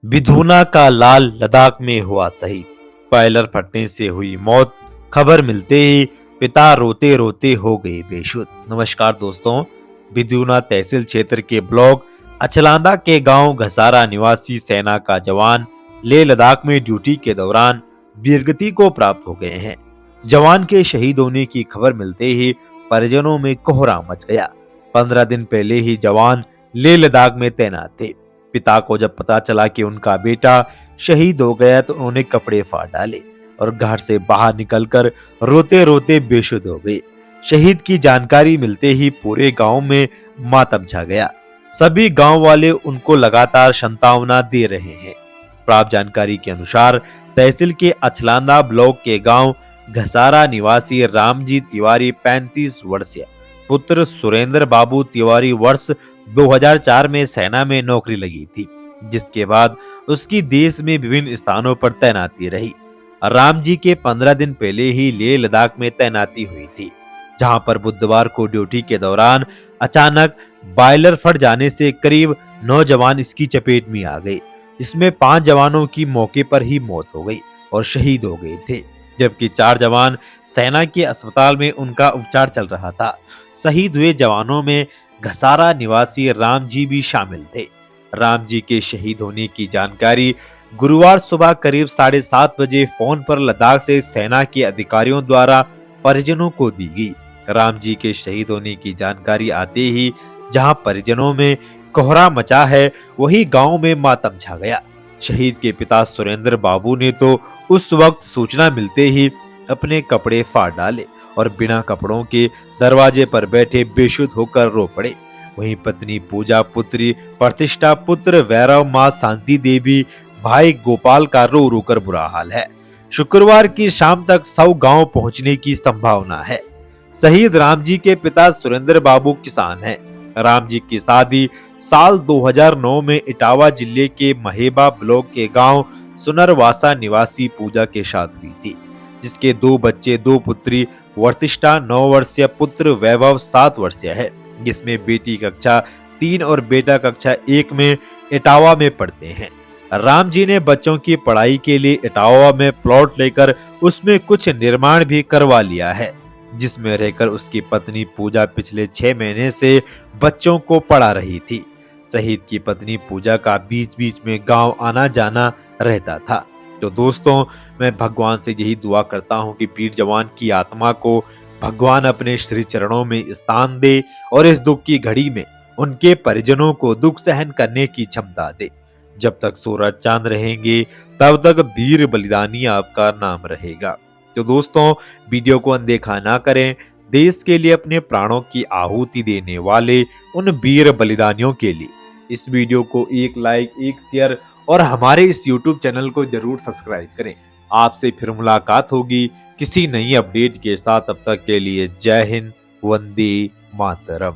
विधूना का लाल लद्दाख में हुआ शहीद। पायलट फटने से हुई मौत। खबर मिलते ही पिता रोते रोते हो गए बेसुध। नमस्कार दोस्तों, विधूना तहसील क्षेत्र के ब्लॉक अचलांदा के गांव घसारा निवासी सेना का जवान लेह लद्दाख में ड्यूटी के दौरान वीरगति को प्राप्त हो गए हैं। जवान के शहीद होने की खबर मिलते ही परिजनों में कोहराम मच गया। 15 दिन पहले ही जवान लेह लद्दाख में तैनात थे। पिता को जब पता चला कि उनका बेटा शहीद हो गया तो उन्होंने कपड़े फाड़ डाले और घर से बाहर निकलकर रोते रोते बेसुध हो गए। शहीद की जानकारी मिलते ही पूरे गांव में मातम छा गया। सभी गांव वाले उनको लगातार सांत्वना दे रहे हैं। प्राप्त जानकारी के अनुसार तहसील के अचलांदा ब्लॉक के गांव घसारा निवासी रामजी तिवारी 35 वर्षीय पुत्र सुरेंद्र बाबू तिवारी वर्ष 2004 में सेना में नौकरी लगी थी, जिसके बाद उसकी देश में विभिन्न स्थानों पर तैनाती रही। राम जी के 15 दिन पहले ही लेह लद्दाख में तैनाती हुई थी, जहां पर बुधवार को ड्यूटी के दौरान अचानक बॉयलर फट जाने से करीब 9 जवान इसकी चपेट में आ गए। इसमें 5 जवानों की मौके पर ही मौत हो गई और शहीद हो गए थे, जबकि 4 जवान सेना के अस्पताल में उनका उपचार चल रहा था। शहीद हुए जवानों में घसारा निवासी राम जी भी शामिल थे। राम जी के शहीद होने की जानकारी गुरुवार सुबह करीब 7:30 बजे फोन पर लद्दाख से सेना के अधिकारियों द्वारा परिजनों को दी गई। राम जी के शहीद होने की जानकारी आते ही जहां परिजनों में कोहरा मचा है, वही गांव में मातम छा गया। शहीद के पिता सुरेंद्र बाबू ने तो उस वक्त सूचना मिलते ही अपने कपड़े फाड़ डाले और बिना कपड़ों के दरवाजे पर बैठे बेसुध होकर रो पड़े। वहीं पत्नी पूजा, पुत्री प्रतिष्ठा, पुत्र वैरव, मां शांति देवी, भाई गोपाल का रो रो कर बुरा हाल है। शुक्रवार की शाम तक 100 गांव पहुंचने की संभावना है। शहीद राम जी के पिता सुरेंद्र बाबू किसान हैं। राम जी की शादी साल 2009 में इटावा जिले के महेबा ब्लॉक के गांव सुनरवासा निवासी पूजा के साथ हुई थी, जिसके 2 बच्चे, 2 पुत्री वर्तिष्ठा 9 वर्षीय, पुत्र वैभव 7 वर्षीय है, जिसमें बेटी कक्षा 3 और बेटा कक्षा 1 में इटावा में पढ़ते हैं। राम जी ने बच्चों की पढ़ाई के लिए इटावा में प्लॉट लेकर उसमें कुछ निर्माण भी करवा लिया है, जिसमें रहकर उसकी पत्नी पूजा पिछले 6 महीने से बच्चों को पढ़ा रही थी। शहीद की पत्नी पूजा का बीच बीच में गांव आना जाना रहता था। तो दोस्तों, मैं भगवान से यही दुआ करता हूं कि वीर जवान की आत्मा को भगवान अपने श्री चरणों में स्थान दे और इस दुख की घड़ी में उनके परिजनों को दुख सहन करने की क्षमता दे। जब तक सूरज चांद रहेंगे तब तक वीर बलिदानी आपका नाम रहेगा। तो दोस्तों, वीडियो को अनदेखा ना करें। देश के लिए अपने प्राणों की आहुति देने वाले उन वीर बलिदानियों के लिए इस वीडियो को एक लाइक, एक शेयर और हमारे इस YouTube चैनल को जरूर सब्सक्राइब करें। आपसे फिर मुलाकात होगी किसी नई अपडेट के साथ। तब तक के लिए जय हिंद, वंदे मातरम।